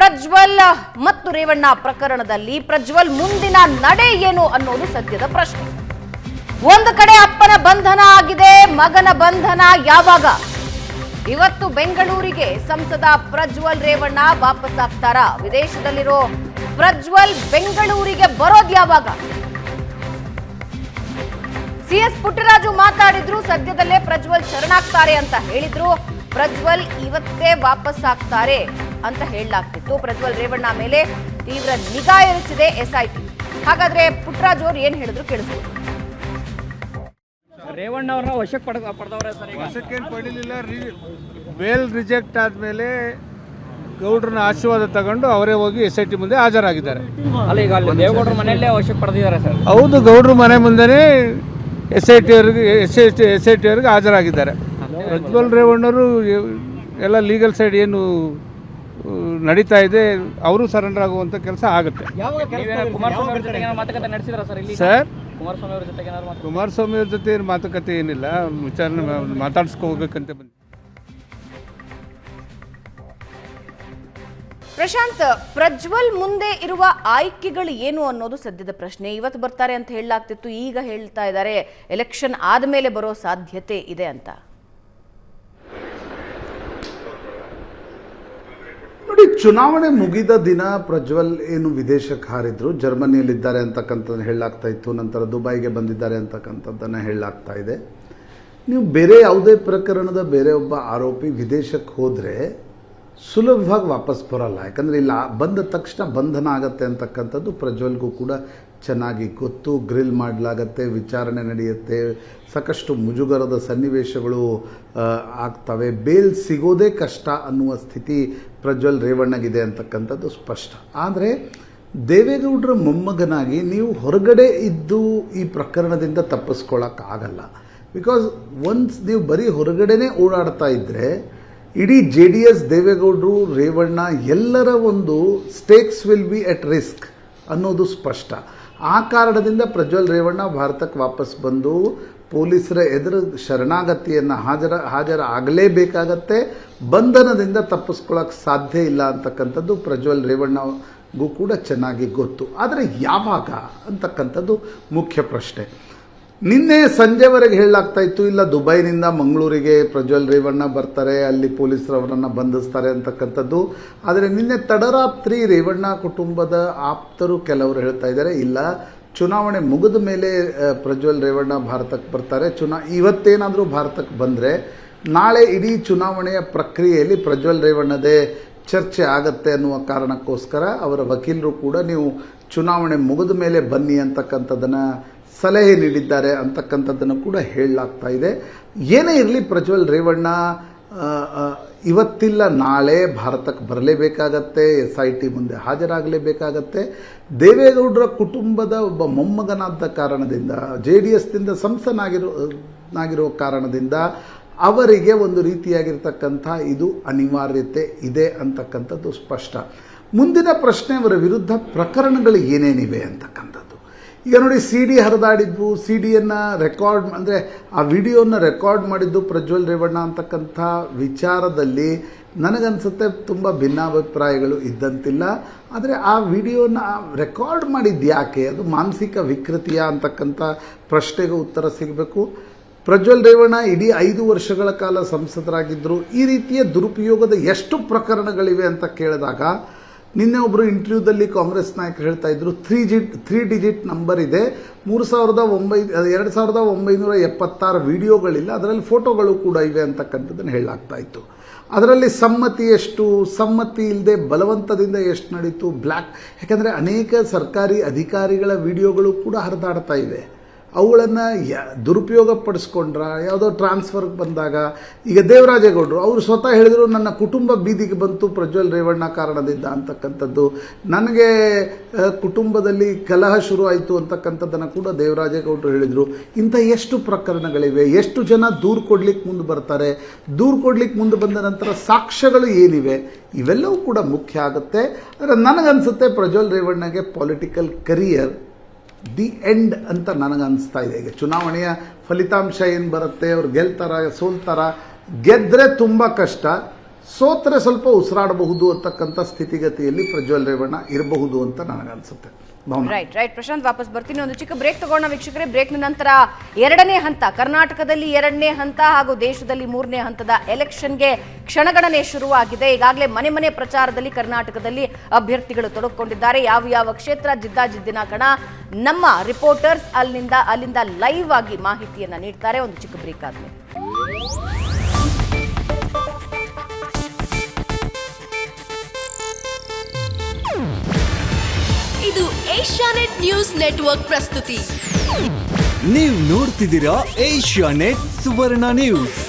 ಪ್ರಜ್ವಲ್ ಮತ್ತು ರೇವಣ್ಣ ಪ್ರಕರಣದಲ್ಲಿ ಪ್ರಜ್ವಲ್ ಮುಂದಿನ ನಡೆ ಏನು ಅನ್ನೋದು ಸದ್ಯದ ಪ್ರಶ್ನೆ. ಒಂದು ಕಡೆ ಅಪ್ಪನ ಬಂಧನ ಆಗಿದೆ, ಮಗನ ಬಂಧನ ಯಾವಾಗ? ಇವತ್ತು ಬೆಂಗಳೂರಿಗೆ ಸಂಸದ ಪ್ರಜ್ವಲ್ ರೇವಣ್ಣ ವಾಪಸ್ ಆಗ್ತಾರಾ? ವಿದೇಶದಲ್ಲಿರೋ ಪ್ರಜ್ವಲ್ ಬೆಂಗಳೂರಿಗೆ ಬರೋದು ಯಾವಾಗ? ಸಿಎಸ್ ಪುಟ್ಟರಾಜು ಮಾತಾಡಿದ್ರು, ಸದ್ಯದಲ್ಲೇ ಪ್ರಜ್ವಲ್ ಶರಣಾಗ್ತಾರೆ ಅಂತ ಹೇಳಿದ್ರು. ಪ್ರಜ್ವಲ್ ಇವತ್ತೇ ವಾಪಸ್ ಆಗ್ತಾರೆ ಅಂತ ಹೇಳಲಾಗ್ತಿತ್ತು. ಪ್ರಜ್ವಲ್ ರೇವಣ್ಣ ಮೇಲೆ ತೀವ್ರ ನಿಗಾ ಇರಿಸಿದೆ ಎಸ್ಐಟಿ. ಹಾಗಾದ್ರೆ ಪುಟ್ಟರಾಜು ಅವರು ಏನ್ ಹೇಳಿದ್ರು ಕೇಳಿಸ್ಬೋದು. ರೇವಣ್ಣ ಅವ್ರನ್ನ ವಶಕ್ಕೆ ಪಡೆದವ್ರೆ ಸರ್. ವಶಕ್ಕೆ ಪಡೀಲಿಲ್ಲ. ಬೇಲ್ ರಿಜೆಕ್ಟ್ ಆದಮೇಲೆ ಗೌಡ್ರನ್ನ ಆಶೀರ್ವಾದ ತಗೊಂಡು ಅವರೇ ಹೋಗಿ ಎಸ್ಐಟಿ ಮುಂದೆ ಹಾಜರಾಗಿದ್ದಾರೆ. ಅಲ್ಲ, ಈಗ ಅಲ್ಲಿ ದೇವೇಗೌಡರ ಮನೆಯಲ್ಲೇ ವಶಕ್ಕೆ ಪಡೆದಿದ್ದಾರೆ ಸರ್. ಹೌದು, ಗೌಡ್ರ ಮನೆ ಮುಂದೆನೇ ಎಸ್ಐಟಿ ಅವರಿಗೆ ಹಾಜರಾಗಿದ್ದಾರೆ. ಪ್ರಜ್ವಲ್ ರೇವಣ್ಣವರು ಎಲ್ಲ ಲೀಗಲ್ ಸೈಡ್ ಏನು ನಡೀತಾ ಇದೆ, ಅವರು ಸರೆಂಡರ್ ಆಗುವಂಥ ಕೆಲಸ ಆಗುತ್ತೆ ಸರ್. ಕುಮಾರಸ್ವಾಮಿ ಅವ್ರ ಜೊತೆ ಮಾತುಕತೆ ಏನಿಲ್ಲ, ವಿಚಾರಣೆ ಮಾತಾಡ್ಸ್ಕೋಬೇಕಂತ ಬಂದು. ಪ್ರಶಾಂತ್, ಪ್ರಜ್ವಲ್ ಮುಂದೆ ಇರುವ ಆಯ್ಕೆಗಳು ಏನು ಅನ್ನೋದು ಸದ್ಯದ ಪ್ರಶ್ನೆ. ಇವತ್ತು ಬರ್ತಾರೆ ಅಂತ ಹೇಳಲಾಗ್ತಿತ್ತು, ಈಗ ಹೇಳ್ತಾ ಇದ್ದಾರೆ ಎಲೆಕ್ಷನ್ ಆದಮೇಲೆ ಬರೋ ಸಾಧ್ಯತೆ ಇದೆ ಅಂತ. ನೋಡಿ, ಚುನಾವಣೆ ಮುಗಿದ ದಿನ ಪ್ರಜ್ವಲ್ ಏನು ವಿದೇಶಕ್ಕೆ ಹಾರಿದ್ರು, ಜರ್ಮನಿಯಲ್ಲಿದ್ದಾರೆ ಅಂತಕ್ಕಂಥದ್ದನ್ನು ಹೇಳಲಾಗ್ತಾ ಇತ್ತು. ನಂತರ ದುಬೈಗೆ ಬಂದಿದ್ದಾರೆ ಅಂತಕ್ಕಂಥದ್ದನ್ನು ಹೇಳಲಾಗ್ತಾ ಇದೆ. ನೀವು ಬೇರೆ ಯಾವುದೇ ಪ್ರಕರಣದ ಬೇರೆ ಒಬ್ಬ ಆರೋಪಿ ವಿದೇಶಕ್ಕೆ ಹೋದರೆ ಸುಲಭವಾಗಿ ವಾಪಸ್ ಬರೋಲ್ಲ. ಯಾಕಂದರೆ ಇಲ್ಲ ಬಂದ ತಕ್ಷಣ ಬಂಧನ ಆಗತ್ತೆ ಅಂತಕ್ಕಂಥದ್ದು ಪ್ರಜ್ವಲ್ಗೂ ಕೂಡ ಚೆನ್ನಾಗಿ ಗೊತ್ತು. ಗ್ರಿಲ್ ಮಾಡಲಾಗತ್ತೆ, ವಿಚಾರಣೆ ನಡೆಯುತ್ತೆ, ಸಾಕಷ್ಟು ಮುಜುಗರದ ಸನ್ನಿವೇಶಗಳು ಆಗ್ತವೆ, ಬೇಲ್ ಸಿಗೋದೇ ಕಷ್ಟ ಅನ್ನುವ ಸ್ಥಿತಿ ಪ್ರಜ್ವಲ್ ರೇವಣ್ಣಗಿದೆ ಅಂತಕ್ಕಂಥದ್ದು ಸ್ಪಷ್ಟ. ಆದರೆ ದೇವೇಗೌಡರ ಮೊಮ್ಮಗನಾಗಿ ನೀವು ಹೊರಗಡೆ ಇದ್ದು ಈ ಪ್ರಕರಣದಿಂದ ತಪ್ಪಿಸ್ಕೊಳ್ಳೋಕ್ಕಾಗಲ್ಲ. ಬಿಕಾಸ್ ಒನ್ಸ್ ನೀವು ಬರೀ ಹೊರಗಡೆನೇ ಓಡಾಡ್ತಾ ಇದ್ದರೆ ಇಡೀ JDS, ದೇವೇಗೌಡರು, ರೇವಣ್ಣ ಎಲ್ಲರ ಒಂದು stakes will be at risk ಅನ್ನೋದು ಸ್ಪಷ್ಟ. ಆ ಕಾರಣದಿಂದ ಪ್ರಜ್ವಲ್ ರೇವಣ್ಣ ಭಾರತಕ್ಕೆ ವಾಪಸ್ ಬಂದು ಪೊಲೀಸರ ಎದುರು ಶರಣಾಗತಿಯನ್ನು ಹಾಜರಾಗಲೇಬೇಕಾಗತ್ತೆ. ಬಂಧನದಿಂದ ತಪ್ಪಿಸ್ಕೊಳ್ಳೋಕೆ ಸಾಧ್ಯ ಇಲ್ಲ ಅಂತಕ್ಕಂಥದ್ದು ಪ್ರಜ್ವಲ್ ರೇವಣ್ಣಗೂ ಕೂಡ ಚೆನ್ನಾಗಿ ಗೊತ್ತು. ಆದರೆ ಯಾವಾಗ ಅಂತಕ್ಕಂಥದ್ದು ಮುಖ್ಯ ಪ್ರಶ್ನೆ. ನಿನ್ನೆ ಸಂಜೆವರೆಗೆ ಹೇಳಲಾಗ್ತಾ ಇತ್ತು, ಇಲ್ಲ ದುಬೈನಿಂದ ಮಂಗಳೂರಿಗೆ ಪ್ರಜ್ವಲ್ ರೇವಣ್ಣ ಬರ್ತಾರೆ, ಅಲ್ಲಿ ಪೊಲೀಸರು ಅವರನ್ನು ಬಂಧಿಸ್ತಾರೆ ಅಂತಕ್ಕಂಥದ್ದು. ಆದರೆ ನಿನ್ನೆ ತಡರಾತ್ರಿ ರೇವಣ್ಣ ಕುಟುಂಬದ ಆಪ್ತರು ಕೆಲವರು ಹೇಳ್ತಾ ಇದ್ದಾರೆ, ಇಲ್ಲ ಚುನಾವಣೆ ಮುಗಿದ ಮೇಲೆ ಪ್ರಜ್ವಲ್ ರೇವಣ್ಣ ಭಾರತಕ್ಕೆ ಬರ್ತಾರೆ. ಇವತ್ತೇನಾದರೂ ಭಾರತಕ್ಕೆ ಬಂದರೆ ನಾಳೆ ಇಡೀ ಚುನಾವಣೆಯ ಪ್ರಕ್ರಿಯೆಯಲ್ಲಿ ಪ್ರಜ್ವಲ್ ರೇವಣ್ಣದೇ ಚರ್ಚೆ ಆಗತ್ತೆ ಅನ್ನುವ ಕಾರಣಕ್ಕೋಸ್ಕರ ಅವರ ವಕೀಲರು ಕೂಡ ನೀವು ಚುನಾವಣೆ ಮುಗಿದ ಮೇಲೆ ಬನ್ನಿ ಅಂತಕ್ಕಂಥದ್ದನ್ನು ಸಲಹೆ ನೀಡಿದ್ದಾರೆ ಅಂತಕ್ಕಂಥದ್ದನ್ನು ಕೂಡ ಹೇಳಲಾಗ್ತಾ ಇದೆ. ಏನೇ ಇರಲಿ, ಪ್ರಜ್ವಲ್ ರೇವಣ್ಣ ಇವತ್ತಿಲ್ಲ ನಾಳೆ ಭಾರತಕ್ಕೆ ಬರಲೇಬೇಕಾಗತ್ತೆ, SIT ಮುಂದೆ ಹಾಜರಾಗಲೇಬೇಕಾಗತ್ತೆ. ದೇವೇಗೌಡರ ಕುಟುಂಬದ ಒಬ್ಬ ಮೊಮ್ಮಗನಾದ ಕಾರಣದಿಂದ, JDSದಿಂದ ಸಂಸದನಾಗಿರೋ ಕಾರಣದಿಂದ ಅವರಿಗೆ ಒಂದು ರೀತಿಯಾಗಿರ್ತಕ್ಕಂಥ ಇದು ಅನಿವಾರ್ಯತೆ ಇದೆ ಅಂತಕ್ಕಂಥದ್ದು ಸ್ಪಷ್ಟ. ಮುಂದಿನ ಪ್ರಶ್ನೆ, ಅವರ ವಿರುದ್ಧ ಪ್ರಕರಣಗಳು ಏನೇನಿವೆ ಅಂತಕ್ಕಂಥದ್ದು. ಈಗ ನೋಡಿ, CD ಹರಿದಾಡಿದ್ವು, CDಯನ್ನು ರೆಕಾರ್ಡ್ ಅಂದರೆ ಆ ವಿಡಿಯೋನ ರೆಕಾರ್ಡ್ ಮಾಡಿದ್ದು ಪ್ರಜ್ವಲ್ ರೇವಣ್ಣ ಅಂತಕ್ಕಂಥ ವಿಚಾರದಲ್ಲಿ ನನಗನ್ಸುತ್ತೆ ತುಂಬ ಭಿನ್ನಾಭಿಪ್ರಾಯಗಳು ಇದ್ದಂತಿಲ್ಲ. ಆದರೆ ಆ ವಿಡಿಯೋನ ರೆಕಾರ್ಡ್ ಮಾಡಿದ್ದು ಯಾಕೆ, ಅದು ಮಾನಸಿಕ ವಿಕೃತಿಯ ಅಂತಕ್ಕಂಥ ಪ್ರಶ್ನೆಗೆ ಉತ್ತರ ಸಿಗಬೇಕು. ಪ್ರಜ್ವಲ್ ರೇವಣ್ಣ ಇಡೀ 5 ವರ್ಷಗಳ ಕಾಲ ಸಂಸದರಾಗಿದ್ದರು. ಈ ರೀತಿಯ ದುರುಪಯೋಗದ ಎಷ್ಟು ಪ್ರಕರಣಗಳಿವೆ ಅಂತ ಕೇಳಿದಾಗ, ನಿನ್ನೆ ಒಬ್ಬರು ಇಂಟರ್ವ್ಯೂದಲ್ಲಿ ಕಾಂಗ್ರೆಸ್ ನಾಯಕರು ಹೇಳ್ತಾ ಇದ್ರು, 3 ಡಿಜಿಟ್ ನಂಬರ್ ಇದೆ, 2976 ವಿಡಿಯೋಗಳಿಲ್ಲ, ಅದರಲ್ಲಿ ಫೋಟೋಗಳು ಕೂಡ ಇವೆ ಅಂತಕ್ಕಂಥದ್ದನ್ನು ಹೇಳಲಾಗ್ತಾ ಇತ್ತು. ಅದರಲ್ಲಿ ಸಮ್ಮತಿ ಎಷ್ಟು, ಸಮ್ಮತಿ ಇಲ್ಲದೆ ಬಲವಂತದಿಂದ ಎಷ್ಟು ನಡೀತು, ಯಾಕಂದರೆ ಅನೇಕ ಸರ್ಕಾರಿ ಅಧಿಕಾರಿಗಳ ವಿಡಿಯೋಗಳು ಕೂಡ ಹರಿದಾಡ್ತಾ ಇವೆ. ಅವುಗಳನ್ನು ದುರುಪಯೋಗ ಪಡಿಸ್ಕೊಂಡ್ರ, ಯಾವುದೋ ಟ್ರಾನ್ಸ್ಫರ್ಗೆ ಬಂದಾಗ, ಈಗ ದೇವರಾಜೇಗೌಡರು ಅವರು ಸ್ವತಃ ಹೇಳಿದರು, ನನ್ನ ಕುಟುಂಬ ಬೀದಿಗೆ ಬಂತು ಪ್ರಜ್ವಲ್ ರೇವಣ್ಣ ಕಾರಣದಿಂದ ಅಂತಕ್ಕಂಥದ್ದು, ನನಗೆ ಕುಟುಂಬದಲ್ಲಿ ಕಲಹ ಶುರು ಆಯಿತು ಅಂತಕ್ಕಂಥದ್ದನ್ನು ಕೂಡ ದೇವರಾಜೇಗೌಡರು ಹೇಳಿದರು. ಇಂಥ ಎಷ್ಟು ಪ್ರಕರಣಗಳಿವೆ, ಎಷ್ಟು ಜನ ದೂರು ಕೊಡ್ಲಿಕ್ಕೆ ಮುಂದೆ ಬರ್ತಾರೆ, ದೂರು ಕೊಡ್ಲಿಕ್ಕೆ ಮುಂದೆ ಬಂದ ನಂತರ ಸಾಕ್ಷ್ಯಗಳು ಏನಿವೆ, ಇವೆಲ್ಲವೂ ಕೂಡ ಮುಖ್ಯ ಆಗುತ್ತೆ. ಆದರೆ ನನಗನ್ಸುತ್ತೆ ಪ್ರಜ್ವಲ್ ರೇವಣ್ಣಗೆ ಪೊಲಿಟಿಕಲ್ ಕರಿಯರ್ ದಿ ಎಂಡ್ ಅಂತ ನನಗನ್ನಿಸ್ತಾ ಇದೆ. ಈಗ ಚುನಾವಣೆಯ ಫಲಿತಾಂಶ ಏನು ಬರುತ್ತೆ, ಅವ್ರು ಗೆಲ್ತಾರ ಸೋಲ್ತಾರ, ಗೆದ್ದರೆ ತುಂಬ ಕಷ್ಟ, ಸೋತ್ರೆ ಸ್ವಲ್ಪ ಉಸಿರಾಡಬಹುದು ಅಂತಕ್ಕಂಥ ಸ್ಥಿತಿಗತಿಯಲ್ಲಿ ಪ್ರಜ್ವಲ್ ರೇವಣ್ಣ ಇರಬಹುದು ಅಂತ ನನಗನ್ಸುತ್ತೆ. ರೈಟ್ ಪ್ರಶಾಂತ್, ವಾಪಸ್ ಬರ್ತೀನಿ. ಒಂದು ಚಿಕ್ಕ ಬ್ರೇಕ್ ತಗೋಣ ವೀಕ್ಷಕರೇ. ಬ್ರೇಕ್ನ ನಂತರ ಎರಡನೇ ಹಂತ, ಕರ್ನಾಟಕದಲ್ಲಿ ಎರಡನೇ ಹಂತ ಹಾಗೂ ದೇಶದಲ್ಲಿ ಮೂರನೇ ಹಂತದ ಎಲೆಕ್ಷನ್ಗೆ ಕ್ಷಣಗಣನೆ ಶುರುವಾಗಿದೆ. ಈಗಾಗಲೇ ಮನೆ ಮನೆ ಪ್ರಚಾರದಲ್ಲಿ ಕರ್ನಾಟಕದಲ್ಲಿ ಅಭ್ಯರ್ಥಿಗಳು ತೊಡಗಿಕೊಂಡಿದ್ದಾರೆ. ಯಾವ ಕ್ಷೇತ್ರ ಜಿದ್ದಾಜಿದ್ದಿನ ಕಣ, ನಮ್ಮ ರಿಪೋರ್ಟರ್ಸ್ ಅಲ್ಲಿಂದ ಲೈವ್ ಆಗಿ ಮಾಹಿತಿಯನ್ನ ನೀಡ್ತಾರೆ. ಒಂದು ಚಿಕ್ಕ ಬ್ರೇಕ್ ಆದ್ಮೇಲೆ ಇದು ಏಷ್ಯಾನೆಟ್ ನ್ಯೂಸ್ ನೆಟ್ವರ್ಕ್ ಪ್ರಸ್ತುತಿ. ನೀವು ನೋಡ್ತಿದ್ದೀರಾ ಏಷ್ಯಾನೆಟ್ ಸುವರ್ಣ ನ್ಯೂಸ್.